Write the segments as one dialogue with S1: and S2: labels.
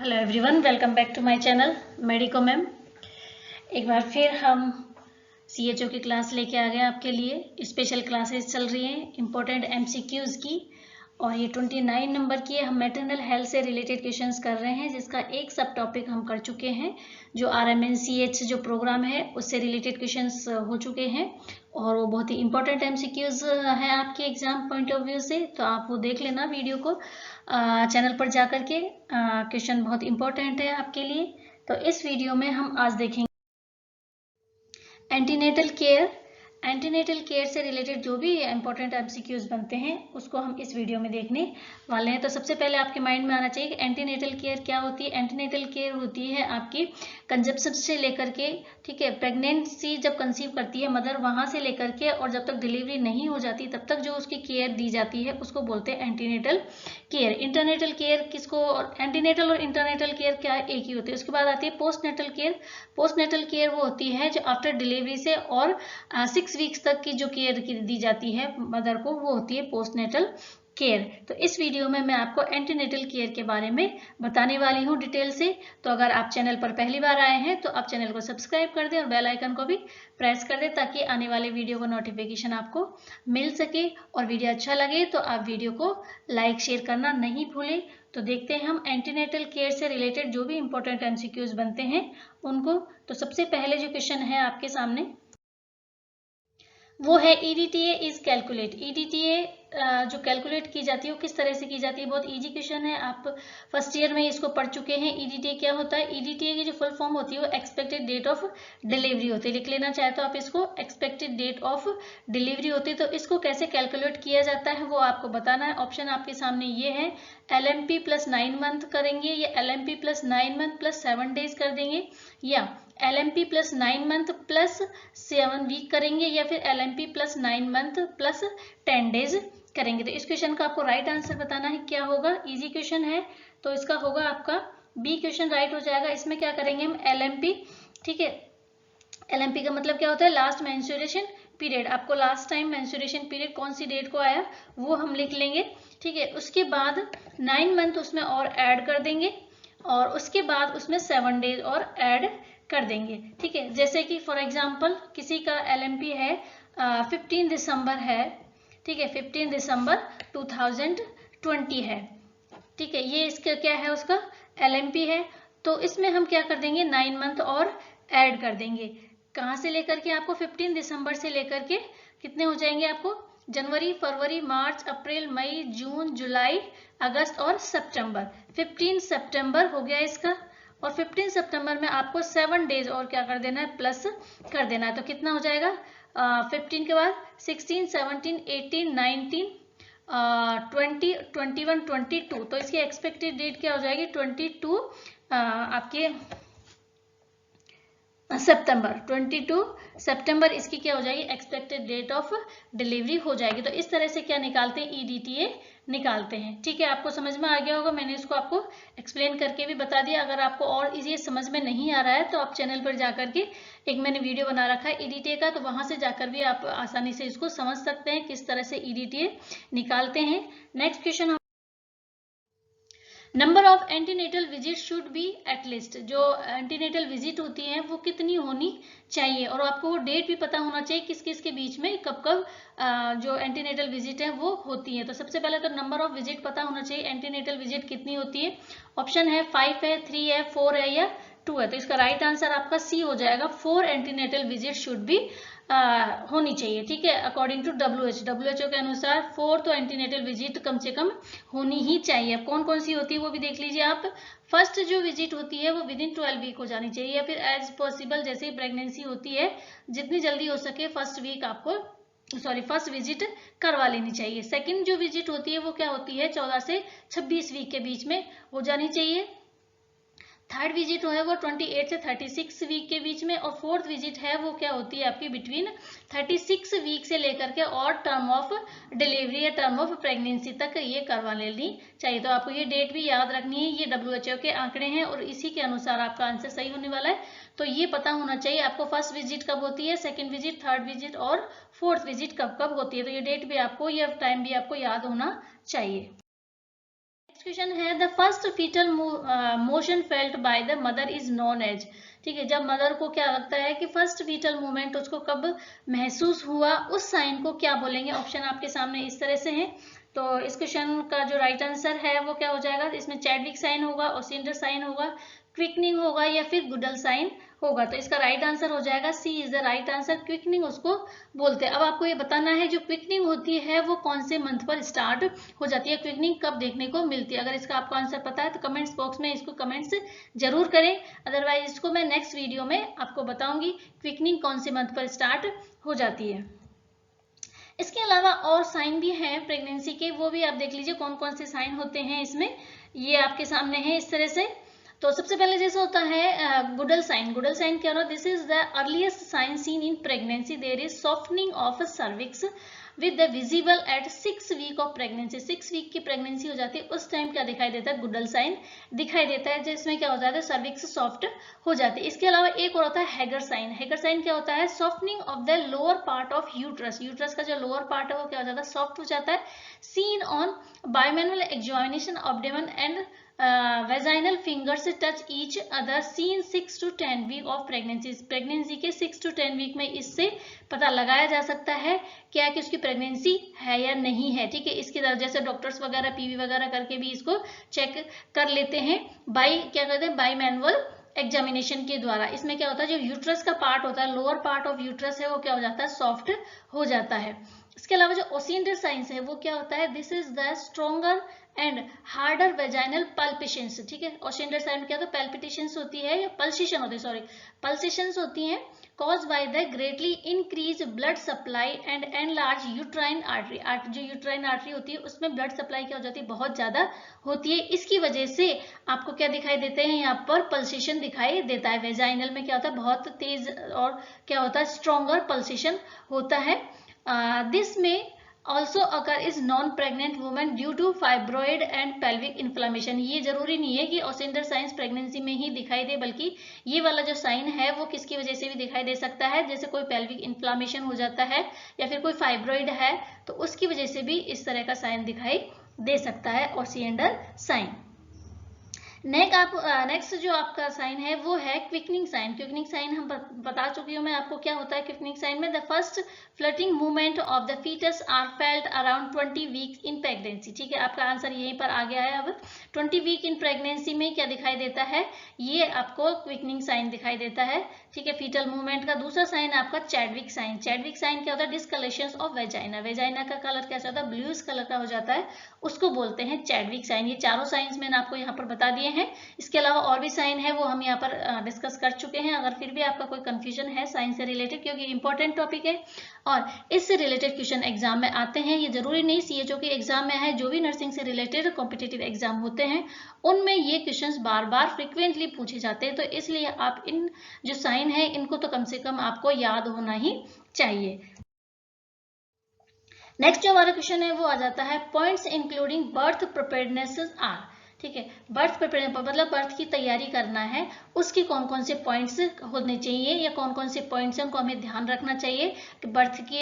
S1: Hello everyone, welcome back to my channel medico ma'am. एक बार फिर हम CHO की क्लास लेके आ गए आपके लिए। स्पेशल क्लासेस चल रही हैं इम्पोर्टेंट MCQs की, और ये 29 नंबर की है। हम मैटरनल हेल्थ से रिलेटेड क्वेश्चंस कर रहे हैं, जिसका एक सब टॉपिक हम कर चुके हैं। जो RMNCH जो प्रोग्राम है उससे रिलेटेड क्वेश्चंस हो चुके हैं, और वो बहुत ही इंपॉर्टेंट MCQs हैं आपके एग्जाम पॉइंट ऑफ व्यू से। तो आप वो देख लेना वीडियो को चैनल पर जा करके। क्वेश्चन बहुत इंपॉर्टेंट है आपके लिए। तो इस वीडियो में हम आज देखेंगे एंटीनेटल केयर। एंटीनेटल केयर से रिलेटेड जो भी इंपॉर्टेंट MCQs बनते हैं उसको हम इस वीडियो में देखने वाले हैं। तो सबसे पहले आपके माइंड में आना चाहिए कि एंटीनेटल केयर क्या होती है। एंटीनेटल केयर होती है आपकी कंसेप्शन से लेकर के, ठीक है, प्रेगनेंसी जब कंसीव करती है मदर, वहां से लेकर के और जब तक डिलीवरी नहीं हो जाती तब तक जो उसकी केयर दी जाती है उसको बोलते हैं एंटीनेटल केयर। इंटरनेटल केयर किसको, एंटीनेटल और इंटरनेटल केयर क्या एक ही होती है। उसके बाद आती है पोस्टनेटल केयर। पोस्टनेटल केयर वो होती है जो आफ्टर डिलीवरी से और 6 वीक्स तक की जो केयर दी जाती है मदर को, वो होती है पोस्टनेटल केयर। तो इस वीडियो में मैं आपको एंटीनेटल केयर के बारे में बताने वाली हूँ डिटेल से। तो अगर आप चैनल पर पहली बार आए हैं तो आप चैनल को सब्सक्राइब कर दें और बेल आइकन को भी प्रेस कर दें, ताकि आने वाले वीडियो का नोटिफिकेशन आपको मिल सके। और वीडियो अच्छा लगे तो आप वीडियो को लाइक शेयर करना नहीं भूलें। तो देखते हैं हम एंटीनेटल केयर से रिलेटेड जो भी इंपॉर्टेंट MCQs बनते हैं उनको। तो सबसे पहले जो क्वेश्चन है आपके सामने वो है EDTA इज कैलकुलेट। EDTA जो कैलकुलेट की जाती है वो किस तरह से की जाती है। बहुत इजी क्वेश्चन है, आप फर्स्ट ईयर में इसको पढ़ चुके हैं। EDTA क्या होता है? EDTA की जो फुल फॉर्म होती है वो एक्सपेक्टेड डेट ऑफ डिलीवरी होती है। लिख लेना चाहे तो आप इसको, एक्सपेक्टेड डेट ऑफ डिलीवरी होती है। तो इसको कैसे कैलकुलेट किया जाता है वो आपको बताना है। ऑप्शन आपके सामने ये है, LMP प्लस 9 मंथ करेंगे, या LMP plus 9 month plus 7 days कर देंगे, या LMP plus 9 month plus 7 week करेंगे, या फिर LMP plus 9 month plus 10 days करेंगे। तो इस क्वेश्चन का आपको राइट आंसर बताना है क्या होगा। इजी क्वेश्चन है तो इसका होगा आपका बी क्वेश्चन राइट हो जाएगा। इसमें क्या करेंगे हम, LMP, ठीक है। LMP का मतलब क्या होता है? Last menstruation period. आपको लास्ट टाइम मेंस्ट्रुएशन पीरियड कौन सी डेट को आया वो हम लिख लेंगे, ठीक है। उसके बाद 9 मंथ उसमें और ऐड कर देंगे, और उसके बाद उसमें 7 डेज और ऐड कर देंगे, ठीक है। जैसे कि फॉर एग्जांपल किसी का LMP है 15 दिसंबर है, ठीक है, 15 दिसंबर 2020 है, ठीक है। ये इसका क्या है, उसका LMP है। तो इसमें हम क्या कर देंगे, 9 मंथ और ऐड कर देंगे। कहाँ से लेकर के? आपको 15 दिसंबर से लेकर के कितने हो जाएंगे आपको, जनवरी, फरवरी, मार्च, अप्रैल, मई, जून, जुलाई, अगस्त और सितंबर। 15 सितंबर हो गया इसका, और 15 सितंबर में आपको 7 डेज और क्या कर देना है, प्लस कर देना है। तो कितना हो जाएगा, 15 के बाद 16, 17, 18, 19, 20, 21, 22। तो इसकी एक्सपेक्टेड डेट क्या हो जाएगी, 22 आपके सितंबर, 22 सितंबर इसकी क्या हो जाएगी, एक्सपेक्टेड डेट ऑफ डिलीवरी हो जाएगी। तो इस तरह से क्या निकालते हैं, EDTA निकालते हैं, ठीक है। आपको समझ में आ गया होगा, मैंने इसको आपको एक्सप्लेन करके भी बता दिया। अगर आपको और ये समझ में नहीं आ रहा है तो आप चैनल पर जाकर के, एक मैंने वीडियो बना रखा है EDTA का, तो वहां से जाकर भी आप आसानी से इसको समझ सकते हैं किस तरह से EDTA निकालते हैं। Next question, number of antenatal visit should be at least. जो एंटीनेटल विजिट होती है वो कितनी होनी चाहिए, और आपको वो डेट भी पता होना चाहिए किस किस के बीच में कब कब जो एंटीनेटल विजिट है वो होती है। तो सबसे पहले तो नंबर ऑफ विजिट पता होना चाहिए, एंटीनेटल विजिट कितनी होती है। ऑप्शन है 5 है, 3 है, 4 है, या 2 है। तो इसका राइट आंसर आपका सी हो जाएगा, 4 एंटीनेटल विजिट शुड बी होनी चाहिए, ठीक है। अकॉर्डिंग टू WHO के अनुसार 4 तो एंटीनेटल विजिट कम से कम होनी ही चाहिए। अब कौन कौन सी होती है वो भी देख लीजिए आप। फर्स्ट जो विजिट होती है वो विदिन 12 वीक हो जानी चाहिए, या फिर एज पॉसिबल, जैसे ही प्रेगनेंसी होती है जितनी जल्दी हो सके फर्स्ट विजिट करवा लेनी चाहिए। सेकंड जो विजिट होती है वो क्या होती है, 14 से 26 वीक के बीच में हो जानी चाहिए। थर्ड विजिट है वो 28 से 36 वीक के बीच में, और फोर्थ विजिट है वो क्या होती है आपकी बिटवीन 36 वीक से लेकर के और टर्म ऑफ डिलीवरी या टर्म ऑफ प्रेगनेंसी तक ये करवा लेनी चाहिए। तो आपको ये डेट भी याद रखनी है, ये WHO के आंकड़े हैं और इसी के अनुसार आपका आंसर सही होने वाला है। तो ये पता होना चाहिए आपको, फर्स्ट विजिट कब होती है, सेकेंड विजिट, थर्ड विजिट और फोर्थ विजिट कब कब होती है। तो ये डेट भी आपको, ये टाइम भी आपको याद होना चाहिए। नेक्स्ट क्वेश्चन है the first fetal motion felt by the mother is known as. ठीक है, जब मदर को क्या लगता है कि फर्स्ट फीटल मूवमेंट उसको कब महसूस हुआ, उस साइन को क्या बोलेंगे। ऑप्शन आपके सामने इस तरह से है। तो इस क्वेश्चन का जो राइट आंसर है वो क्या हो जाएगा, इसमें चैडविक साइन होगा, ओसिएंडर साइन होगा, क्विकनिंग होगा या फिर गुडल साइन होगा। तो इसका राइट आंसर हो जाएगा C is the right answer, quickening उसको बोलते हैं। अब आपको ये बताना है जो क्विकनिंग होती है वो कौन से मंथ पर स्टार्ट हो जाती है, क्विकनिंग कब देखने को मिलती है। अगर इसका आपको आंसर पता है तो कमेंट्स बॉक्स में इसको कमेंट्स जरूर करें, अदरवाइज इसको मैं नेक्स्ट वीडियो में आपको बताऊंगी क्विकनिंग कौन से मंथ पर स्टार्ट हो जाती है। इसके अलावा और साइन भी हैं प्रेगनेंसी के, वो भी आप देख लीजिए कौन कौन से साइन होते हैं इसमें, ये आपके सामने है इस तरह से। तो सबसे पहले जैसे होता है गुडल साइन। गुडल साइन क्या होता है, this is the earliest sign seen in pregnancy, there is softening of cervix with the visible at 6 week of pregnancy. 6 week की प्रेगनेंसी हो जाती है उस टाइम क्या दिखाई देता है, गुडल साइन दिखाई देता है, जिसमें क्या हो जाता है, सर्विक्स सॉफ्ट हो जाती है। इसके अलावा एक और होता है हैगर साइन। हैगर साइन क्या होता है, softening of the lower part of uterus. Uterus का जो लोअर पार्ट है वो क्या हो जाता है, सॉफ्ट हो जाता है। Seen on bimanual examination abdomen and vaginal fingers touch each other seen 6 to 10 week of pregnancy. Pregnancy के 6 to 10 वीक में इससे पता लगाया जा सकता है क्या कि उसकी प्रेगनेंसी है या नहीं है। ठीक है, इसकी तरह जैसे डॉक्टर्स वगैरह पीवी वगैरह करके भी इसको चेक कर लेते हैं बाई क्या कहते हैं, बाई मैनुअल एग्जामिनेशन के द्वारा। इसमें क्या होता है, जो यूट्रस का पार्ट होता है, लोअर पार्ट ऑफ यूट्रस है वो क्या हो जाता है, सॉफ्ट हो जाता है। इसके अलावा जो ओसिएंडर साइंस है वो क्या होता है, this is the stronger and harder vaginal pulsations. ठीक है, ओसिएंडर साइन क्या होता है, पल्पिटेशंस होती है या पल्सेशन होती है, सॉरी पल्सेशंस होती हैं, caused by the greatly increased blood supply and enlarged uterine artery। जो यूट्राइन आर्टरी होती है उसमें ब्लड सप्लाई क्या हो जाती है, बहुत ज्यादा होती है। इसकी वजह से आपको क्या दिखाई देते हैं, यहाँ पर पल्सेशन दिखाई देता है। वेजाइनल में क्या होता है, बहुत तेज और क्या होता है, स्ट्रॉन्गर पल्सेशन होता है। दिस में also occur is non pregnant women due to fibroid and pelvic inflammation. ये जरूरी नहीं है कि ओसिएंडर साइंस प्रेगनेंसी में ही दिखाई दे, बल्कि ये वाला जो साइन है वो किसकी वजह से भी दिखाई दे सकता है, जैसे कोई पेल्विक इन्फ्लामेशन हो जाता है या फिर कोई फाइब्रॉइड है तो उसकी वजह से भी इस तरह का साइन दिखाई दे सकता है ओसिएंडर साइन। नेक्स्ट जो आपका साइन है वो है क्विकनिंग साइन। क्विकनिंग साइन हम बता चुकी हूँ मैं आपको क्या होता है क्विकनिंग साइन में, the first fluttering movement of the fetus are felt around 20 weeks in pregnancy. ठीक है, आपका आंसर यहीं पर आ गया है। अब 20 वीक इन प्रेगनेंसी में क्या दिखाई देता है, ये आपको क्विकनिंग साइन दिखाई देता है। ठीक है, फीटल मूवमेंट का दूसरा साइन आपका चैडविक साइन। चैडविक साइन क्या होता है, डिस्कलेशन ऑफ वेजाइना। वेजाइना का कलर कैसा होता है, ब्लूइश कलर का हो जाता है, उसको बोलते हैं चैडविक साइन। ये चारों साइंस मैंने आपको यहाँ पर बता दिए हैं। इसके अलावा और भी साइन है वो हम यहाँ पर डिस्कस कर चुके हैं। अगर फिर भी आपका कोई कंफ्यूजन है साइंस से रिलेटेड, क्योंकि इंपॉर्टेंट टॉपिक है और इससे रिलेटेड क्वेश्चन एग्जाम में आते हैं, ये जरूरी नहीं सीएचओ के एग्जाम में है, जो भी नर्सिंग से रिलेटेड कॉम्पिटिटिव एग्जाम होते हैं उनमें ये क्वेश्चंस बार बार फ्रिक्वेंटली पूछे जाते हैं। तो इसलिए आप इन जो साइन है इनको तो कम से कम आपको याद होना ही चाहिए। नेक्स्ट जो हमारा क्वेश्चन है वो आ जाता है points including birth preparedness are. ठीक है, बर्थ प्रिपेयर मतलब बर्थ की तैयारी करना है, उसके कौन कौन से पॉइंट्स होने चाहिए या कौन कौन से पॉइंट्स हैं उनको हमें ध्यान रखना चाहिए कि बर्थ की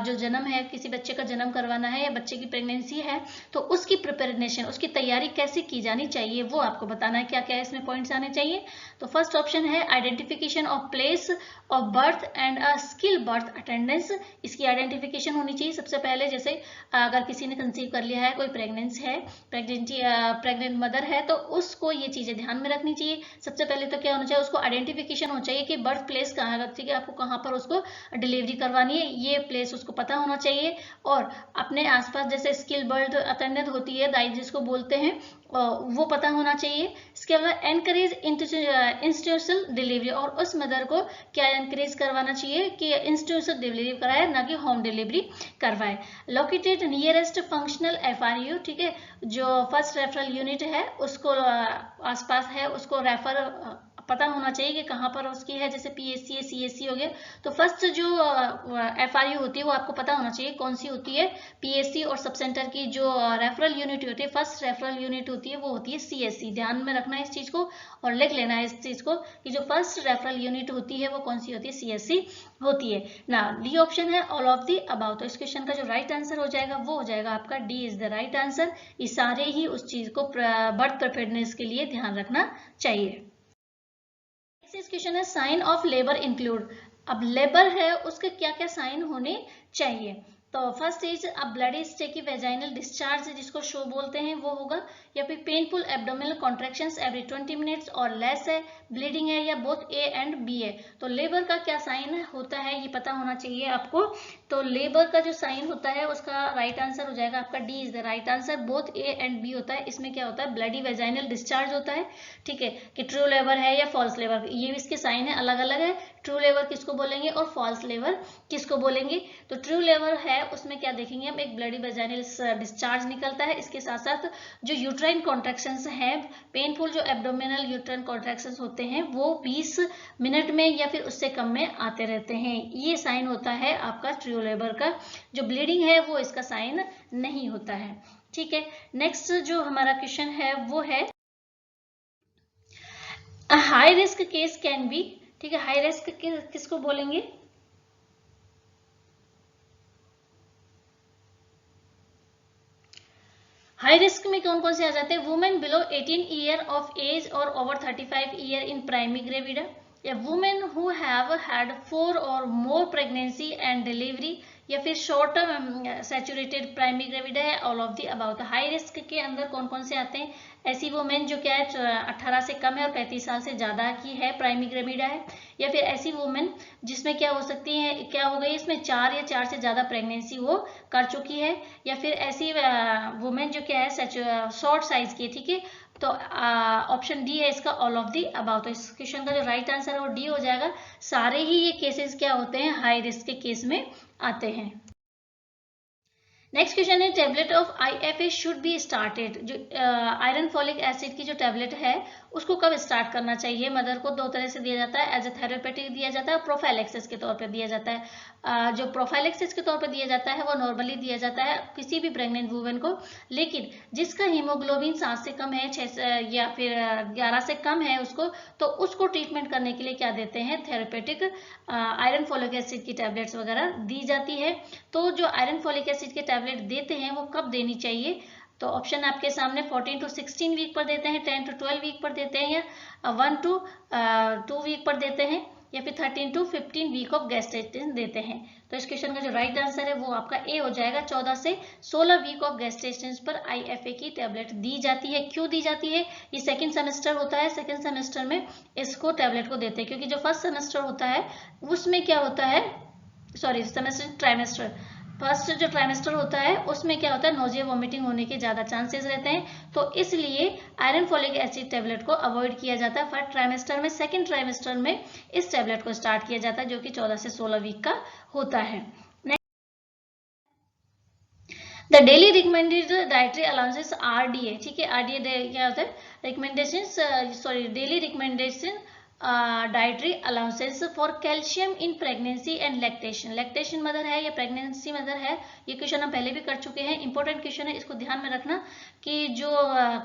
S1: जो जन्म है, किसी बच्चे का जन्म करवाना है या बच्चे की प्रेगनेंसी है तो उसकी प्रिपेरेशन, उसकी तैयारी कैसे की जानी चाहिए वो आपको बताना है। क्या क्या इसमें पॉइंट्स आने चाहिए, तो फर्स्ट ऑप्शन है identification of place of birth and a skill birth attendance. इसकी आइडेंटिफिकेशन होनी चाहिए सबसे पहले। जैसे अगर किसी ने कंसीव कर लिया है, कोई प्रेग्नेंट मदर है तो उसको ये चीजें ध्यान में रखनी चाहिए। सबसे पहले तो क्या होना चाहिए, उसको आइडेंटिफिकेशन होना चाहिए कि बर्थ प्लेस कहाँ है, ठीक है, आपको कहाँ पर उसको डिलीवरी करवानी है ये प्लेस उसको पता होना चाहिए। और अपने आसपास जैसे स्किल बर्थ अटेंडेंट होती है, दाई जिसको बोलते हैं, वो पता होना चाहिए। इसके अलावा एनकरेज इंस्टीट्यूशनल डिलीवरी, और उस मदर को क्या एनकरेज करवाना चाहिए कि इंस्टीट्यूशनल डिलीवरी कराए, ना कि होम डिलीवरी करवाए। लोकेटेड नियरेस्ट फंक्शनल एफआरयू, ठीक है, जो फर्स्ट रेफरल यूनिट है उसको आसपास है उसको रेफर पता होना चाहिए कि कहाँ पर उसकी है, जैसे PSC है, CSC हो गया, तो फर्स्ट जो FRU होती है वो आपको पता होना चाहिए कौन सी होती है, PSC, और सब सेंटर की जो रेफरल यूनिट होती है, फर्स्ट रेफरल यूनिट होती है वो होती है CSC। ध्यान में रखना है इस चीज को और लिख लेना है इस चीज को कि जो फर्स्ट रेफरल यूनिट होती है वो कौन सी होती है, CSC होती है ना। डी ऑप्शन है ऑल ऑफ दी अबाउट, तो इस क्वेश्चन का जो राइट आंसर हो जाएगा वो हो जाएगा आपका D is the right answer. ये सारे ही उस चीज को बर्थ प्रिपेयर्डनेस के लिए ध्यान रखना चाहिए। नेक्स्ट क्वेश्चन है साइन ऑफ लेबर इंक्लूड। अब लेबर है उसके क्या क्या साइन होने चाहिए, तो first is a bloody Stacey vaginal discharge जिसको शो बोलते हैं वो होगा, या फिर painful abdominal contractions every 20 minutes और लेस है, ब्लीडिंग है, या बोथ ए एंड बी है। तो लेबर का क्या साइन होता है ये पता होना चाहिए आपको। तो लेबर का जो साइन होता है उसका राइट आंसर हो जाएगा आपका D is the right answer. Both A and B होता है, इसमें क्या होता है, ब्लडी वेजाइनल डिस्चार्ज होता है, ठीक है, कि ट्रू लेबर है या फॉल्स लेबर, ये इसके साइन है अलग अलग है। ट्रू लेबर किसको बोलेंगे और फॉल्स लेबर किसको बोलेंगे। तो ट्रू लेबर है उसमें क्या देखेंगे हम, एक ब्लडी वेजाइनल डिस्चार्ज निकलता है, इसके साथ साथ जो यूट्राइन कॉन्ट्रैक्शंस हैं, पेनफुल जो एब्डोमिनल यूट्राइन कॉन्ट्रैक्शंस होते हैं वो 20 मिनट में या फिर उससे कम में आते रहते हैं, ये साइन होता है आपका ट्रू लेबर का। जो ब्लीडिंग है वो इसका साइन नहीं होता है, ठीक है। नेक्स्ट जो हमारा क्वेश्चन है वो है high risk case can be, ठीक है, हाई रिस्क किसको बोलेंगे, हाई रिस्क में कौन कौन से आ जाते हैं, women below 18 year of age और over 35 year in primary gravida, या women who have had 4 or more pregnancy and delivery, या फिर शॉर्ट सैचुरेटेड प्राइमरी ग्रेविडा है, all of the above. High risk के अंदर कौन कौन से आते हैं, ऐसी वुमेन जो क्या है 18 से कम है और 35 साल से ज्यादा की है, प्राइमरी ग्रेविडा है, या फिर ऐसी वुमेन जिसमें क्या हो सकती है, क्या हो गई इसमें 4 या 4 से ज्यादा प्रेगनेंसी वो कर चुकी है, या फिर ऐसी वुमेन जो क्या है शॉर्ट साइज की है, ठीक है। तो ऑप्शन डी है इसका ऑल ऑफ दी अबाउट। तो इस क्वेश्चन का जो राइट आंसर है वो डी हो जाएगा। सारे ही ये केसेस क्या होते हैं, हाई रिस्क के केस में आते हैं। नेक्स्ट क्वेश्चन है tablet of IFA should be started. जो आयरन फॉलिक एसिड की जो टेबलेट है उसको कब स्टार्ट करना चाहिए। मदर को दो तरह से दिया जाता है, एज ए थेरेपेटिक दिया जाता है और प्रोफाइलेक्सिस के तौर पर दिया जाता है। जो प्रोफाइलेक्सिस के तौर पर दिया जाता है वो नॉर्मली दिया जाता है किसी भी प्रेग्नेंट वुमेन को, लेकिन जिसका हीमोग्लोबिन 7 से कम है, 6 या फिर 11 से कम है उसको, तो उसको ट्रीटमेंट करने के लिए क्या देते हैं, थेरेपेटिक आयरन फॉलिक एसिड की टैबलेट्स वगैरह दी जाती है। तो जो आयरन फॉलिक एसिड के टैबलेट देते हैं वो कब देनी चाहिए, तो ऑप्शन आपके सामने 14 to 16 वीक पर देते हैं, 10 to 12 वीक पर देते हैं, या 1 to 2 वीक पर देते हैं, या फिर 13 to 15 वीक ऑफ गैस्ट्रेशन देते हैं। तो इस क्वेश्चन का जो राइट आंसर है वो आपका ए हो जाएगा। 14 से 16 वीक ऑफ गैस्ट्रेशन पर IFA की टैबलेट दी जाती है। क्यों दी जाती है, ये सेकंड सेमेस्टर होता है, सेकंड सेमेस्टर में इसको टैबलेट को देते हैं, क्योंकि जो फर्स्ट सेमेस्टर होता है उसमें क्या होता है, सॉरी सेमेस्टर ट्राइमेस्टर, फर्स्ट जो ट्राइमेस्टर होता है उसमें क्या होता है, नोजिया वॉमिटिंग होने के ज्यादा चांसेस रहते हैं, तो इसलिए आयरन फॉलिक एसिड टैबलेट को अवॉइड किया जाता है फर्स्ट ट्राइमेस्टर में। सेकंड ट्राइमेस्टर में इस टैबलेट को स्टार्ट किया जाता है जो कि 14 से 16 वीक का होता है। The daily recommended dietary allowances RDA, ठीक है, RDA क्या होता है, recommendation, sorry daily recommendation dietary allowances for calcium in pregnancy and lactation. Lactation mother है या प्रेगनेंसी मदर है, ये क्वेश्चन हम पहले भी कर चुके हैं, इंपॉर्टेंट क्वेश्चन है, इसको ध्यान में रखना कि जो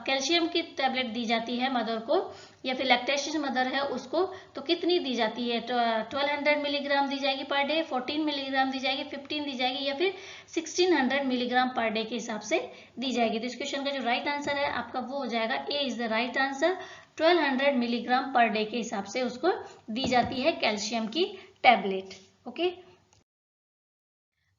S1: कैल्शियम की टैबलेट दी जाती है मदर को या फिर लैक्टेशन मदर है उसको, तो कितनी दी जाती है, 1200 मिलीग्राम दी जाएगी पर डे, 14 मिलीग्राम दी जाएगी, 15 दी जाएगी, या फिर 1600 मिलीग्राम पर डे के हिसाब से दी जाएगी। तो इस क्वेश्चन का जो राइट आंसर है आपका वो हो जाएगा A is the right answer. 1200 milligram per day के हिसाब से उसको दी जाती है कैल्शियम की टैबलेट। ओके,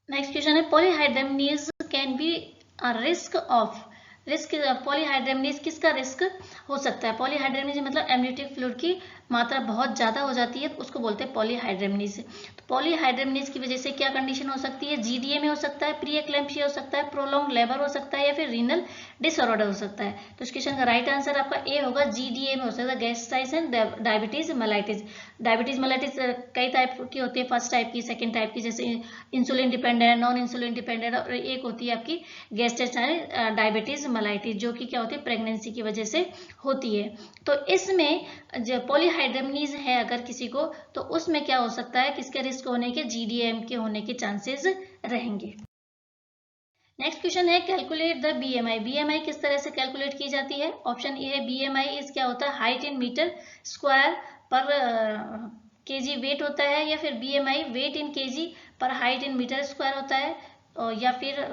S1: नेक्स्ट क्वेश्चन है polyhydramnios can be a risk of, risk polyhydramnios किसका रिस्क हो सकता है, पॉलीहाइड्रेमनीज मतलब एमनियोटिक फ्लूइड की मात्रा बहुत ज्यादा हो जाती है तो उसको बोलते हैं पॉलीहाइड्रेमनीज। तो पॉलीहाइड्रेमनीज की वजह से क्या कंडीशन हो सकती है, GDA में हो सकता है, प्री एक्लेम्पसिया हो सकता है, प्रोलॉन्ग लेबर हो सकता है, या फिर रीनल डिसऑर्डर हो सकता है। तो इस क्वेश्चन का राइट आंसर आपका ए होगा, GDA में हो सकता है, gastritis and diabetes mellitus. Diabetes mellitus कई टाइप की होती है, फर्स्ट टाइप की, सेकंड टाइप की, जैसे insulin dependent, non insulin dependent, और एक होती है आपकी गैस्ट्राइटिस डायबिटीज ऑस्मोलाइटिस, जो कि क्या होती है, प्रेगनेंसी की वजह से होती है। तो इसमें जो पॉलीहाइड्रेमनीज है अगर किसी को, तो उसमें क्या हो सकता है, किसके रिस्क होने के, GDM के होने के चांसेस रहेंगे। नेक्स्ट क्वेश्चन है कैलकुलेट द BMI। BMI किस तरह से कैलकुलेट की जाती है? ऑप्शन ए है BMI इज क्या होता है, हाइट इन मीटर स्क्वायर पर केजी वेट होता है, या फिर BMI वेट इन केजी पर हाइट इन मीटर स्क्वायर होता है, या फिर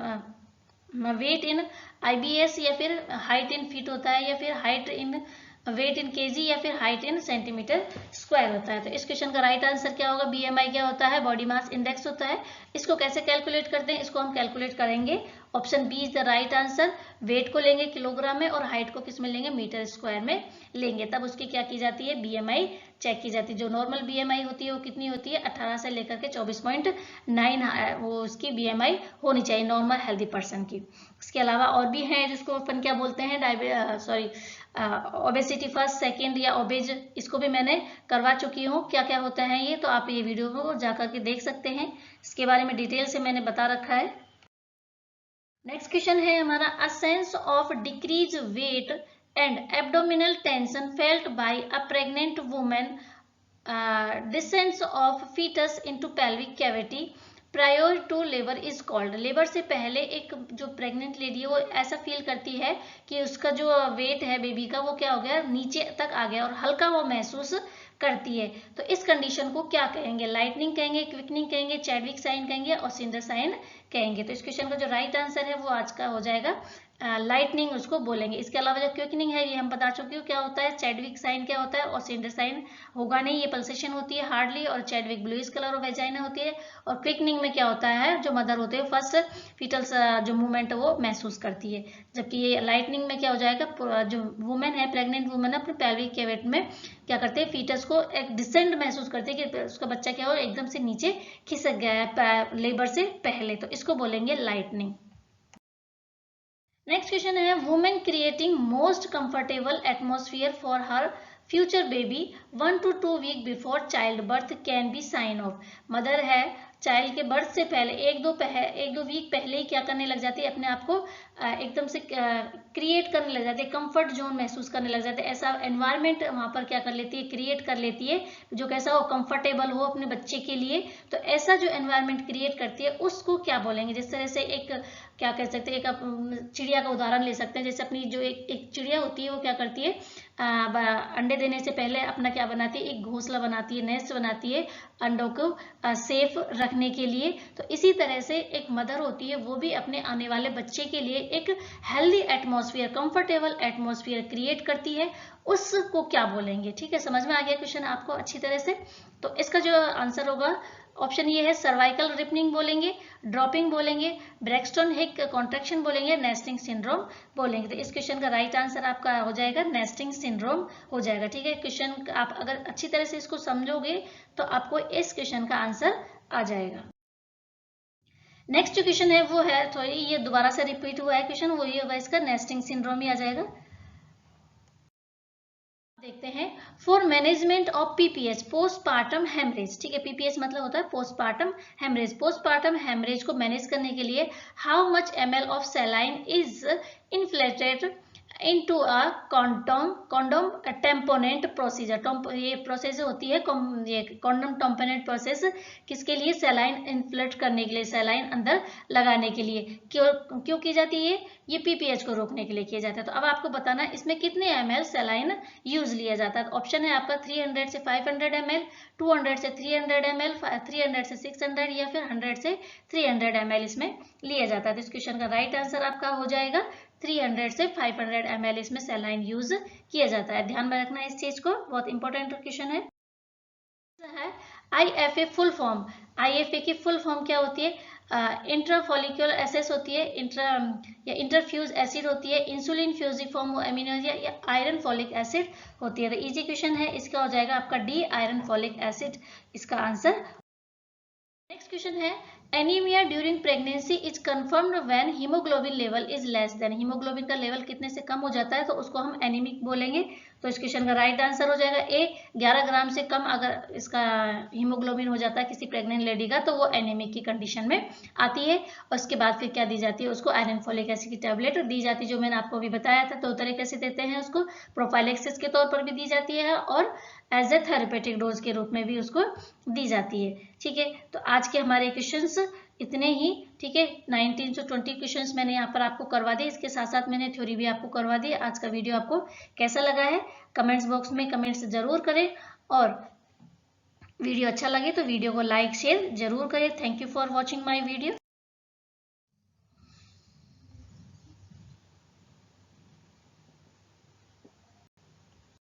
S1: वेट इन IBS, या फिर हाइट इन फीट होता है, या फिर height in weight in KG, या फिर हाइट इन सेंटीमीटर स्क्वायर होता है। तो इस क्वेश्चन का राइट आंसर क्या होगा? BMI क्या होता है? बॉडी मास इंडेक्स होता है। इसको कैसे कैलकुलेट करते हैं? इसको हम कैलकुलेट करेंगे, option B is the right answer. Weight को लेंगे किलोग्राम में और हाइट को किस में लेंगे, मीटर स्क्वायर में लेंगे, तब उसकी क्या की जाती है, BMI चेक की जाती है। जो नॉर्मल BMI होती है वो कितनी होती है, 18 से लेकर के 24.9 वो उसकी BMI होनी चाहिए नॉर्मल हेल्दी पर्सन की। इसके अलावा और भी हैं जिसको अपन क्या बोलते हैं, ओबेसिटी फर्स्ट सेकंड या ओबेज, इसको भी मैंने करवा चुकी हूँ, क्या क्या होता है ये, तो आप ये वीडियो को जाकर के देख सकते हैं, इसके बारे में डिटेल से मैंने बता रखा है। नेक्स्ट क्वेश्चन है हमारा, a sense of decrease weight and abdominal tension felt by a pregnant women descent of fetus into pelvic cavity prior to labour is called. Labour से पहले एक जो प्रेग्नेंट लेडी है वो ऐसा फील करती है कि उसका जो वेट है बेबी का वो क्या हो गया, नीचे तक आ गया और हल्का वो महसूस करती है। तो इस कंडीशन को क्या कहेंगे, लाइटनिंग कहेंगे, क्विकनिंग कहेंगे, चैडविक साइन कहेंगे और सिंडर साइन कहेंगे। तो इस क्वेश्चन का जो राइट आंसर है वो आज का हो जाएगा लाइटनिंग, उसको बोलेंगे। इसके अलावा जो क्विकनिंग है ये हम बता चुकी हूँ क्या होता है, चैडविक साइन क्या होता है, और सिंडर साइन होगा नहीं, ये पल्सेशन होती है हार्डली, और चैडविक ब्लूइश कलर और वेजाइना होती है। और क्विकनिंग में क्या होता है, जो मदर होते हैं फर्स्ट फीटल्स जो मूवमेंट वो महसूस करती है, जबकि ये लाइटनिंग में क्या हो जाएगा, जो वुमेन है प्रेग्नेंट वुमेन अपने पेल्विक कैविटी में क्या करते हैं, फीटस को एक डिसेंट महसूस करते हैं कि उसका बच्चा क्या हो, एकदम से नीचे खिसक गया है लेबर से पहले, तो इसको बोलेंगे लाइटनिंग। नेक्स्ट क्वेश्चन है, women creating most comfortable atmosphere for her future baby 1 to 2 week before child birth can be sign off. Mother है चाइल्ड के बर्थ से पहले एक दो वीक पहले ही क्या करने लग जाती है, अपने आप को एकदम से क्रिएट करने लग जाती है, कंफर्ट जोन महसूस करने लग जाते हैं, ऐसा एनवायरनमेंट वहां पर क्या कर लेती है, क्रिएट कर लेती है जो कैसा हो, कंफर्टेबल हो अपने बच्चे के लिए। तो ऐसा जो एनवायरनमेंट क्रिएट करती है उसको क्या बोलेंगे, जिस तरह से एक क्या कह सकते हैं, एक आप चिड़िया का उदाहरण ले सकते हैं, जैसे अपनी जो एक चिड़िया होती है वो क्या करती है, अंडे देने से पहले अपना क्या बनाती है, एक घोंसला बनाती है, नेस्ट बनाती है अंडों को सेफ रखने के लिए। तो इसी तरह से एक मदर होती है वो भी अपने आने वाले बच्चे के लिए एक healthy atmosphere, comfortable atmosphere create करती है, उसको क्या बोलेंगे। ठीक है, समझ में आ गया क्वेश्चन आपको अच्छी तरह से? तो इसका जो आंसर होगा ऑप्शन ये है, सर्वाइकल रिपनिंग बोलेंगे, ड्रॉपिंग बोलेंगे, ब्रैक्सटन हिक कॉन्ट्रैक्शन बोलेंगे, नेस्टिंग सिंड्रोम बोलेंगे। तो इस क्वेश्चन का राइट आंसर आपका हो जाएगा नेस्टिंग सिंड्रोम हो जाएगा। ठीक है, क्वेश्चन आप अगर अच्छी तरह से इसको समझोगे तो आपको इस क्वेश्चन का आंसर आ जाएगा। नेक्स्ट जो क्वेश्चन है वो है, सॉरी ये दोबारा से रिपीट हुआ है क्वेश्चन, वो ये होगा इसका नेस्टिंग सिंड्रोम ही आ जाएगा। देखते हैं, for management of PPH postpartum haemorrhage. ठीक है, PPH मतलब होता है पोस्टपार्टम हेमरेज। पोस्टपार्टम हेमरेज को मैनेज करने के लिए how much ml of saline is inflated into a condom tamponade procedure. ये प्रोसेस होती है ये कॉन्डोम टेम्पोनेंट प्रोसेस, किसके लिए, सैलाइन इन्फ्लेट करने के लिए, सैलाइन अंदर लगाने के लिए। क्यों की जाती है ये PPH को रोकने के लिए किया जाता है। तो अब आपको बताना है इसमें कितने ml सैलाइन यूज लिया जाता है। ऑप्शन है आपका 300 से 500 ml, 200 से 300 ml, 300 से 600 या फिर 100 से 300 ml इसमें लिया जाता है। तो इस क्वेश्चन का राइट आंसर आपका हो जाएगा 300 से 500 ml इसमें सैलाइन यूज किया जाता है। ध्यान में रखना इस चीज को, बहुत इंपॉर्टेंट क्वेश्चन है। IFA फुल फॉर्म, IFA की फुल फॉर्म क्या होती है, इंट्राफॉलिक्यूलर एसेस होती है, इंटरफ्यूज एसिड होती है, इंसुलिन फ्यूजिफॉर्म एमिनो या आयरन फॉलिक एसिड होती है। तो इजी क्वेश्चन है, इसका हो जाएगा आपका डी, आयरन फॉलिक एसिड इसका आंसर। नेक्स्ट क्वेश्चन है, anaemia during pregnancy is confirmed when haemoglobin level is less than. Haemoglobin का लेवल कितने से कम हो जाता है तो उसको हम एनीमिक बोलेंगे। तो इस क्वेश्चन का राइट आंसर हो जाएगा ए। 11 ग्राम से कम अगर इसका हीमोग्लोबिन हो जाता है किसी प्रेग्नेंट लेडी का, तो वो एनीमिक की कंडीशन में आती है। और उसके बाद फिर क्या दी जाती है उसको, आयरन फॉलिक एसिड की टैबलेट दी जाती है, जो मैंने आपको अभी बताया था। 2 तरीके से देते हैं उसको, प्रोफाइलेक्सिस के तौर पर भी दी जाती है और एज ए थेरेपेटिक डोज के रूप में भी उसको दी जाती है। ठीक है, तो आज के हमारे क्वेश्चंस इतने ही। ठीक है, 19 से 20 क्वेश्चंस मैंने यहाँ पर आपको करवा दिए, इसके साथ साथ मैंने थ्योरी भी आपको करवा दी। आज का वीडियो आपको कैसा लगा है कमेंट्स बॉक्स में कमेंट्स जरूर करें, और वीडियो अच्छा लगे तो वीडियो को लाइक शेयर जरूर करें। Thank you for watching my video.